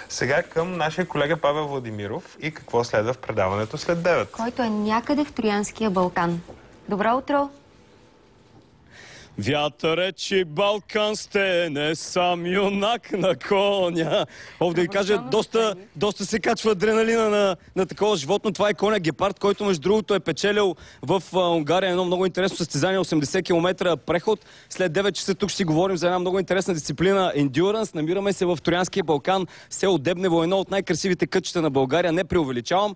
Сега към нашия колега Павел Владимиров и какво следва в предаването след 9. Който е някъде в Троянския Балкан. Добро утро! Вятъречи Балкан стене, сам юнак на коня. Да ви кажа, доста се качва адреналина на такова животно. Това е коня гепард, който между другото е печелил в Унгария едно много интересно състезание, 80 км преход. След 9 часа тук ще си говорим за една много интересна дисциплина Endurance. Намираме се в Троянския Балкан, село Дебнево, едно от най-красивите кътчета на България. Не преувеличавам,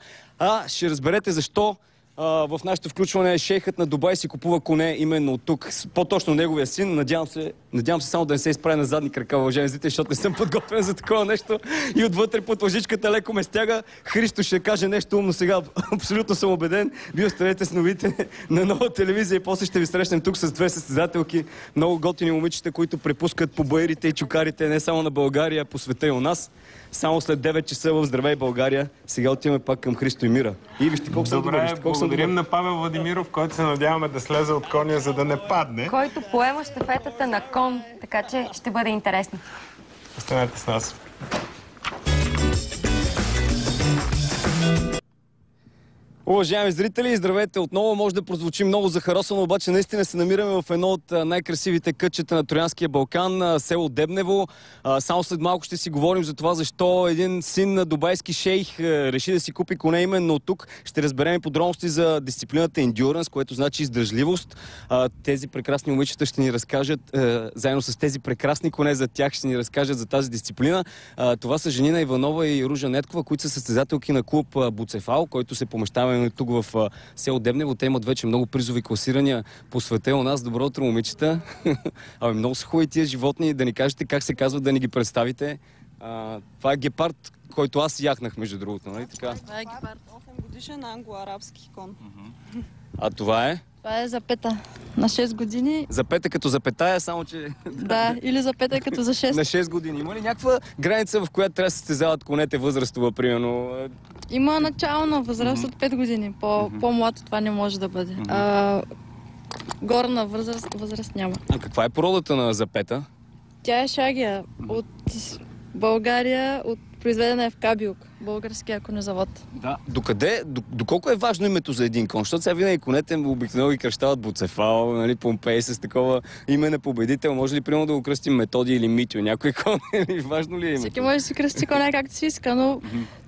ще разберете защо. В нашето включване шейхът на Дубай си купува коне именно от тук. По-точно неговия син. Надявам се само да не се изправя на задни крака, уважаеми зрители, защото не съм подготвен за такова нещо. И отвътре под лъжичката леко ме стяга. Христо ще каже нещо умно сега. Абсолютно съм убеден. Вие останете с новите на Нова телевизия и после ще ви срещнем тук с две състезателки. Много готини момичета, които препускат по баирите и чукарите не само на България, а по света и у нас. Само след 9 часа в Здравей България. Сега отиваме пак към Христо и Мира. И вижте колко съм добър. Добре, благодарим на Павел Владимиров, който се надяваме да слезе от коня, за да не падне. Който поема щафетата на кон, така че ще бъде интересно. Останете с нас. Уважаеми зрители, здравейте отново. Може да прозвучи много захаросано, обаче наистина се намираме в едно от най-красивите кътчета на Троянския Балкан, село Дебнево. Само след малко ще си говорим за това, защо един син на дубайски шейх реши да си купи коне именно от тук. Ще разберем подробности за дисциплината Endurance, което значи издържливост. Тези прекрасни момичета ще ни разкажат, заедно с тези прекрасни коне за тях, ще ни разкажат за тази дисциплина. Това са Женина Иванова и Ружа Неткова, които са състезателки на клуб Буцефал, който се помещава тук в село Дебнево. Те имат вече много призови класирания по света у нас. Добро утро, момичета. Много са хубави тия животни. Да ни кажете как се казват, да ни ги представите. Това е гепард, който аз яхнах, между другото, нали така? Това е гепард. 8 годишен англо-арабски кон. А това е? Това е запета. На 6 години. Запета като запетая, само че... Да, или запета като за 6. На 6 години. Има ли някаква граница, в която трябва да се състезават конете възрастова, примерно? Има начална възраст от 5 години. По-млад това не може да бъде. Горна възраст няма. А каква е породата на запета? Тя е шагия от България, произведена е в Кабилк, българския конезавод. Да. Доколко е важно името за един кон? Защото сега винаги конете обикновено ги кръщават Буцефал, нали, Помпей с такова име на победител. Може ли примерно да го кръстим Методи или Митио? Някой кон? Важно ли е името? Всеки може да си кръсти коня както си иска, но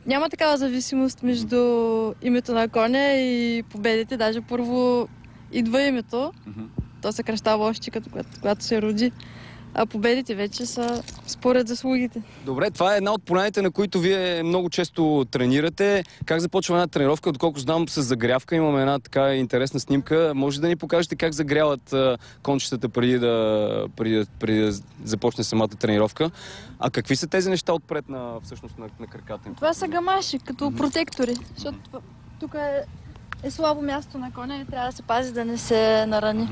няма такава зависимост между името на коня и победите. Даже първо идва името, то се кръщава още когато се роди. А победите вече са според заслугите. Добре, това е една от поляните, на които вие много често тренирате. Как започва една тренировка? Доколко знам, с загрявка имаме една така интересна снимка. Може да ни покажете как загряват кончетата преди да започне самата тренировка? А какви са тези неща отпред всъщност на краката им? Това са гамаши, като протектори. Защото тук е слабо място на коня и трябва да се пази да не се нарани.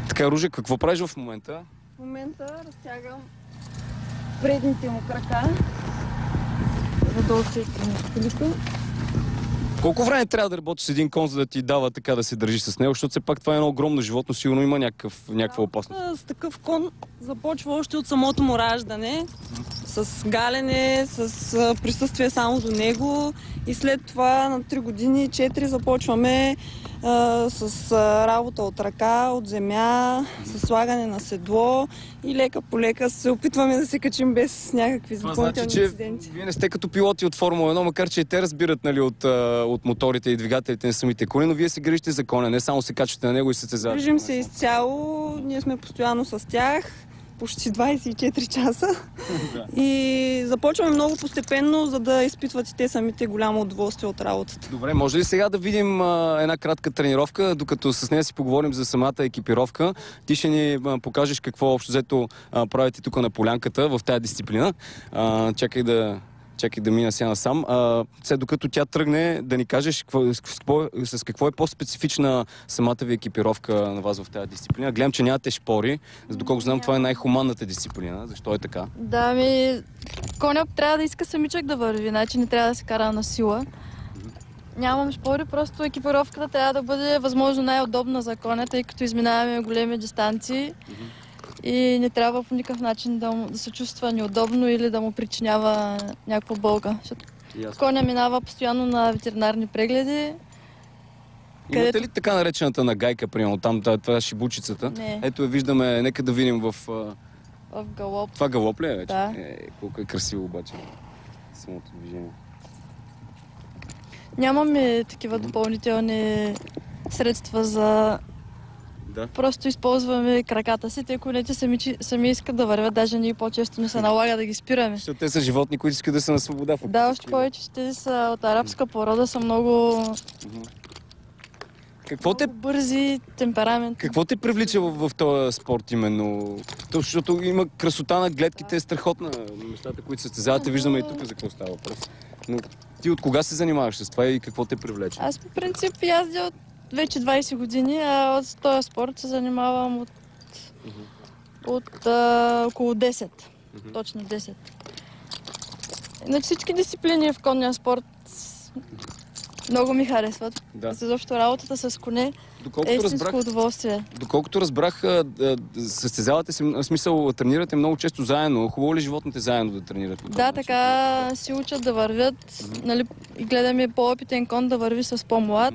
Така, Ружа, какво правиш в момента? В момента разтягам предните му крака, за да усетим колика. Колко време трябва да работиш с един кон, за да ти дава така да се държи с него? Защото все пак това е едно огромно животно, сигурно има някаква опасност. С такъв кон започва още от самото му раждане, с галене, с присъствие само до него и след това на 3 години, 4 започваме с работа от ръка, от земя, с слагане на седло и лека по лека се опитваме да се качим без някакви допълнителни инциденти. Вие не сте като пилоти от Формула 1, макар че и те разбират, нали, от моторите и двигателите на самите кони, но вие се грижите за коня, не само се качвате на него и се състезавате. Грижим се изцяло, ние сме постоянно с тях, почти 24 часа. И започваме много постепенно, за да изпитват и те самите голямо удоволствие от работата. Добре, може ли сега да видим една кратка тренировка, докато с нея си поговорим за самата екипировка? Ти ще ни покажеш какво общо взето правите тук на полянката в тази дисциплина. Чакай да мина сега насам. Докато тя тръгне, да ни кажеш с какво е по-специфична самата ви екипировка на вас в тази дисциплина. Гледам, че нямате шпори. Доколко знам, това е най-хуманната дисциплина. Защо е така? Да, коня трябва да иска самичък да върви, иначе не трябва да се кара на сила. Нямам шпори, просто екипировката трябва да бъде възможно най-удобна за коня, тъй като изминаваме големи дистанции. и не трябва по никакъв начин да се чувства неудобно или да му причинява някаква болка. Защото коня минава постоянно на ветеринарни прегледи. Имате ли така наречената нагайка, примерно, там това е шибучицата? Не. Ето я виждаме, нека да видим в... В галоп. Това галоп ли е вече? Да. Колко е красиво обаче самото движение. Нямаме такива допълнителни средства за... Да. Просто използваме краката си. Те конете сами искат да вървят, даже ние по-често не се налага да ги спираме. Защото те са животни, които искат да са на свобода. Да, още повече, че те са от арабска порода, са много бързи, темперамент. Какво те привлича в този спорт именно? Защото има красота на гледките, е страхотна. Нещата, които състезавате, виждаме и тук за какво става въпрос. Но ти от кога се занимаваш с това и какво те привлече? Аз по принцип яздя от вече 20 години, а от този спорт се занимавам от около 10. Точно 10. Иначе всички дисциплини в конния спорт много ми харесват. Да. Защото работата с коне е истинско удоволствие. Доколкото разбрах, състезавате се, в смисъл тренирате много често заедно. Хубаво ли животните заедно да тренират? Да, така си учат да вървят. Нали, и гледаме по-опитен кон да върви с по-млад.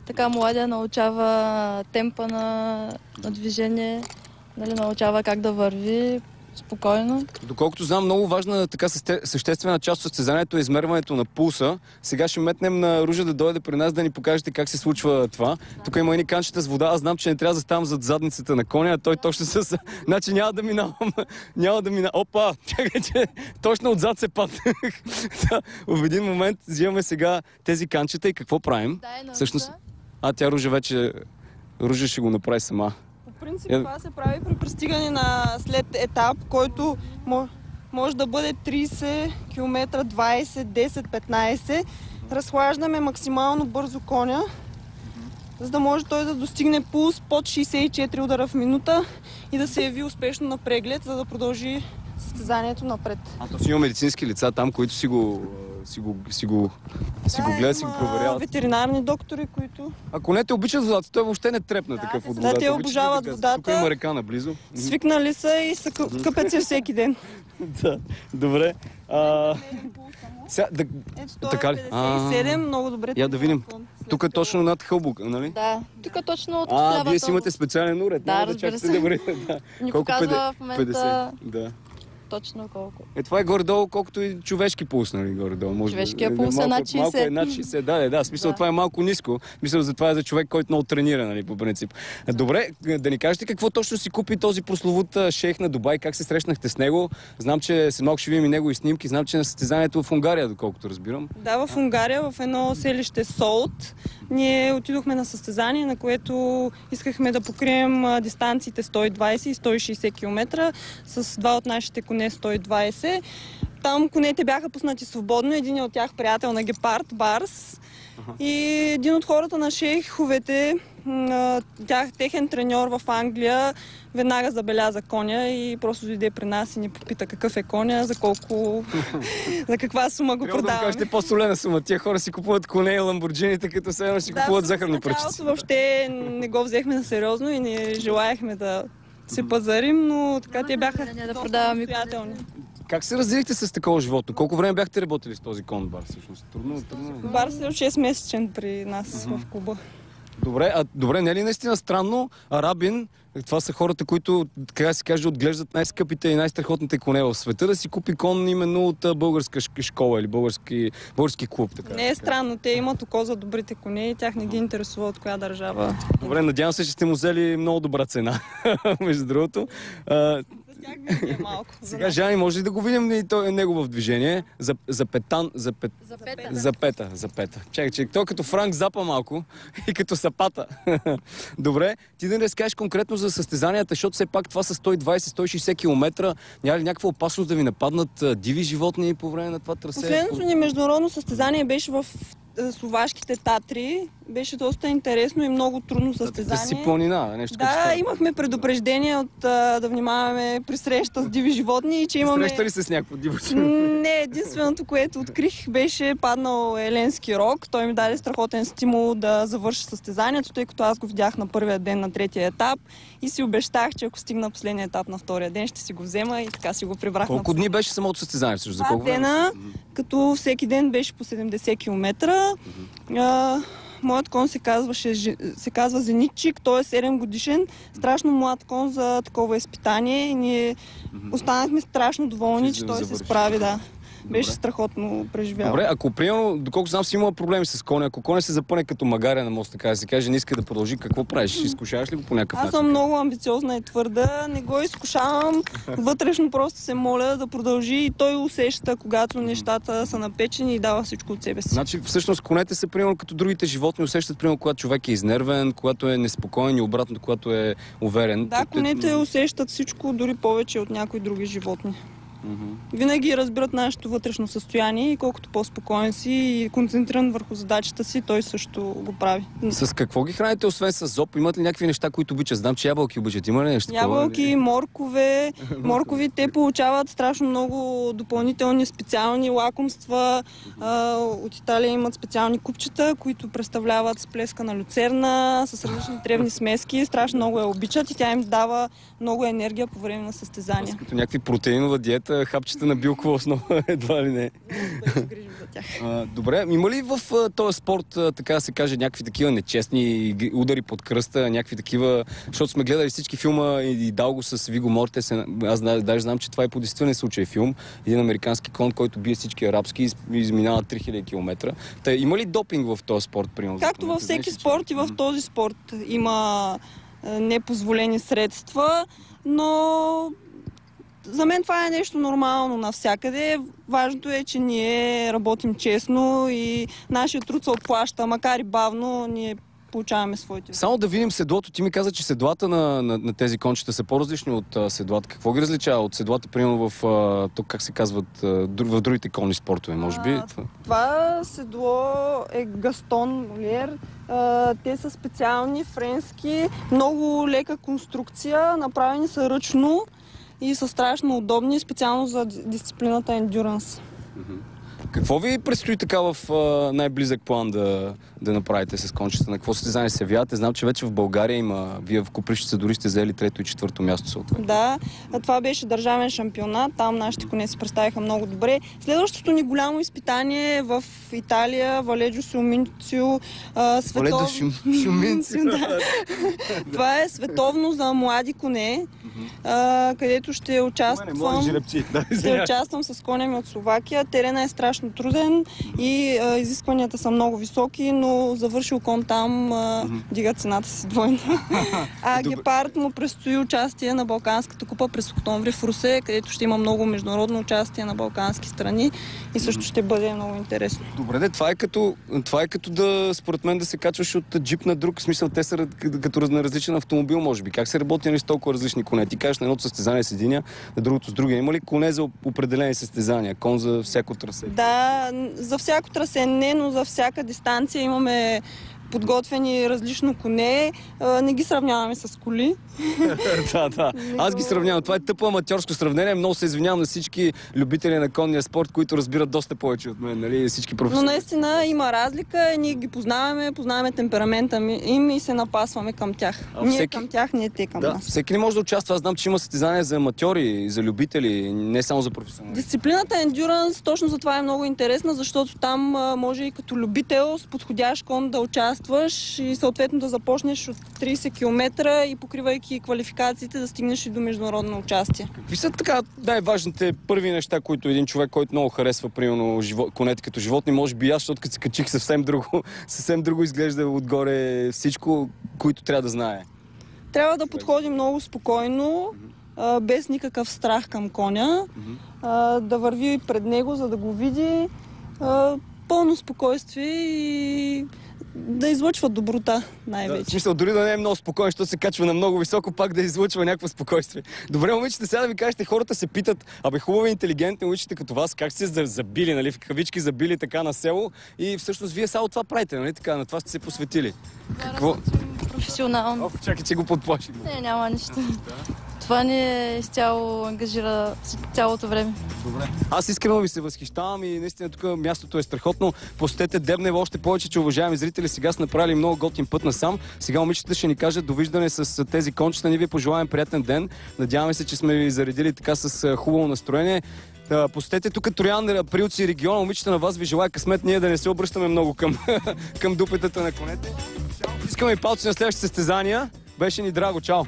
Така младия научава темпа на движение, нали, научава как да върви спокойно. Доколкото знам, много важна така съществена част от състезанието е измерването на пулса. Сега ще метнем на Ружа да дойде при нас да ни покажете как се случва това. Тук има едни канчета с вода. Аз знам, че не трябва да ставам зад задницата на коня, а той точно с... Значи няма да минавам. Опа! Чакай, че точно отзад се паднах. В един момент взимаме сега тези канчета и какво правим? Всъщност... Тя Ружа вече... Ружа ще го направи сама. По принцип това се прави при пристигане на след етап, който може да бъде 30 км, 20, 10, 15. Разхлаждаме максимално бързо коня, за да може той да достигне пулс под 64 удара в минута и да се яви успешно на преглед, за да продължи състезанието напред. То си има медицински лица там, които си го гледат, си го проверяват. Ветеринарни доктори, които... А конете обичат водата, той въобще не трепна такъв от водата. Да, те обожават водата. Тук има река наблизо. Свикнали са и са къпят се всеки ден. Да, добре. Ето това е 57, много добре. Я да видим. Тук е точно над хълбука, нали? Да, тук е точно от хлябата. Вие си имате специален уред. Да, разбира се. Ни показва в момента 50. точно колко. Това е горе-долу, колкото и човешки пулс, нали, горе-долу. Човешкия пулс е над 60. Малко е над 60, да. Смисъл, това е малко ниско. Мисля, за това е за човек, който много тренира, нали, по принцип. Добре, да ни кажете какво точно си купи този прословут шейх на Дубай, как се срещнахте с него? Знам, че след малко ще видим и негови снимки. Знам, че на състезанието в Унгария, доколкото разбирам. Да, в Унгария, в едно селище Солт. Ние отидохме на състезание, на което искахме да покрием дистанциите 120 и 160 км с два от нашите коне 120. Там конете бяха пуснати свободно. Един от тях приятел на гепард, Барс. И един от хората на шейховете, техен треньор в Англия, веднага забеляза коня и просто дойде при нас и ни попита какъв е коня, за каква сума го продаваме. Трябва да кажете по-солена сума. Тия хора си купуват коне и ламборджините, като се едно си купуват захарни пръчици. Въобще не го взехме на сериозно и не желаяхме да се пазарим, но така те бяха настоятелни. Как се разделихте с такова животно? Колко време бяхте работили с този кон Барс? Всъщност? Трудно. Барс е от 6-месечен при нас в клуба. Добре, не е ли наистина странно? Арабин, това са хората, които, така се каже, отглеждат най-скъпите и най-страхотните коне в света, да си купи кон именно от българска школа или български клуб. Така. Не е странно, те имат око за добрите коне и тях не ги интересува от коя държава. Добре, надявам се, че сте му взели много добра цена, между другото. Сега, Жани, може ли да го видим и него в движение? Запета. Чакай, той като Франк Запа малко и като Сапата. Добре, ти да не разкажеш конкретно за състезанията, защото все пак това са 120-160 км. Няма ли някаква опасност да ви нападнат диви животни по време на това трасе? Последното ни международно състезание беше в Словашките Татри. Беше доста интересно и много трудно състезание. Ти си планина, нещо като Да, става. имахме предупреждение да внимаваме при среща с диви животни и че имаме... Среща ли се с някакво диво животно? Не, единственото, което открих, беше паднал еленски рог. Той ми даде страхотен стимул да завърши състезанието, тъй като аз го видях на първия ден на третия етап и си обещах, че ако стигна последния етап на втория ден, ще си го взема и така си го прибрах. Колко дни беше самото състезание? За колко време? Дена, като всеки ден беше по 70 км. Моят кон се казва Зенитчик, той е 7 годишен, страшно млад кон за такова изпитание и ние останахме страшно доволни, че той се справи, да. Беше страхотно преживял. Добре, ако примерно, доколко знам, си имала проблеми с коня, ако коня се запъне като магаря на мост, така да се каже, не иска да продължи, какво правиш? Изкушаваш ли го по някакъв начин? Аз съм много амбициозна и твърда, не го изкушавам, вътрешно просто се моля да продължи и той усеща, когато нещата са напечени и дава всичко от себе си. Значи, всъщност, конете са, примерно, като другите животни, усещат, примерно, когато човек е изнервен, когато е неспокоен и обратно, когато е уверен. Да, конете усещат всичко, дори повече от някои други животни. Винаги разбират нашето вътрешно състояние и колкото по-спокоен си и концентриран върху задачата си, той също го прави. С какво ги храните, освен с зоб? Имат ли някакви неща, които обичат? Знам, че ябълки обичат. Има ли нещо? Ябълки, моркове. Моркови, те получават страшно много допълнителни специални лакомства. От Италия имат специални купчета, които представляват сплеска на люцерна, с различни тревни смески. Страшно много я обичат и тя им дава много енергия по време на състезания. Като някакви протеинова диета, хапчета на билкова основа, едва ли не. Да се грижим за тях. Добре, има ли в този спорт, така да се каже, някакви такива нечестни удари под кръста, някакви такива, защото сме гледали всички филма и Далго с Виго Мортенсен, аз даже знам, че това е по действителен случай филм, един американски кон, който бие всички арабски и изминава 3000 км. Та има ли допинг в този спорт, примерно? Както във всеки спорт и в този спорт има непозволени средства, но за мен това е нещо нормално навсякъде. Важното е, че ние работим честно и нашия труд се отплаща, макар и бавно, ние получаваме своите. Само да видим седлото. Ти ми каза, че седлата на тези кончета са по-различни от седлата. Какво ги различава от седлата, примерно в, тук как се казват, в другите конни спортове, може би? Това седло е Гастон Молиер. Те са специални, френски, много лека конструкция, направени са ръчно и са страшно удобни, специално за дисциплината Endurance. Какво ви предстои така в най-близък план да направите с кончета? На какво състезание се явявате? Знам, че вече в България има, вие в Копривщица дори сте взели 3-то и 4-то място съответно. Да, това беше държавен шампионат, там нашите коне се представиха много добре. Следващото ни голямо изпитание е в Италия, Валеджо Сюминцио, Валеджо Сюминцио. Това е световно за млади коне, където ще участвам с коня ми от Словакия. Терена е страшно труден и изискванията са много високи, но завършил кон там дига цената си двойно. Гепард му предстои участие на Балканската купа през октомври в Русе, където ще има много международно участие на балкански страни и също ще бъде много интересно. Добре, това е като да, според мен, да се качваш от джип на друг. В смисъл, те са като на различен автомобил, може би. Как се работи с толкова различни коне? Ти кажеш на едното състезание с единия, на другото с другия. Има ли коне за определени състезания? Кон за всяко трасе? Да, за всяко трасе не, но за всяка дистанция имаме подготвени различно коне. Не ги сравняваме с коли. Да. Аз ги сравнявам. Това е тъпо аматьорско сравнение. Много се извинявам на всички любители на конния спорт, които разбират доста повече от мен, нали? Всички професионалисти. Но наистина има разлика. Ние ги познаваме темперамента им и се напасваме към тях. Ние към тях, не те към нас. Всеки не може да участва. Аз знам, че има състезания за аматьори, за любители, не само за професионалисти. Дисциплината Endurance точно за това е много интересна, защото там може и като любител с подходящ кон да участваш и съответно да започнеш от 30 км и покривайки квалификациите да стигнеш и до международно участие. Какви са така най-важните първи неща, които един човек, който много харесва, примерно конете като животни, може би аз, защото като се качих съвсем друго изглежда отгоре всичко, които трябва да знае? Трябва да подходи много спокойно, без никакъв страх към коня, да върви пред него, за да го види, пълно спокойствие и да излъчва доброта В най-вече. смисъл, дори да не е много спокоен, защото се качва на много високо, пак да излъчва някакво спокойствие. Добре, момичета, сега да ви кажете, хората се питат, абе хубави, интелигентни момичета като вас, как сте се забили, нали, в кавички забили така на село и всъщност вие само това правите, нали, така, на това сте се посветили. Какво? Професионално. Ох, чакай, че го подплашим. Не, няма нищо. Това ни е изцяло ангажира цялото време. Добре. Аз искрено ви се възхищавам и наистина тук мястото е страхотно. Посетете Дебнево, още повече, че уважаеми зрители сега са направили много готин път насам. Сега момичета ще ни кажат довиждане с тези кончета. Ние ви пожелаем приятен ден. Надяваме се, че сме ви заредили така с хубаво настроение. Посетете тук Троян, Априлци и региона. Момичета, на вас ви желая късмет, ние да не се обръщаме много към дупетата на конете. Искаме и палци на следващите състезания. Беше ни драго. Чао!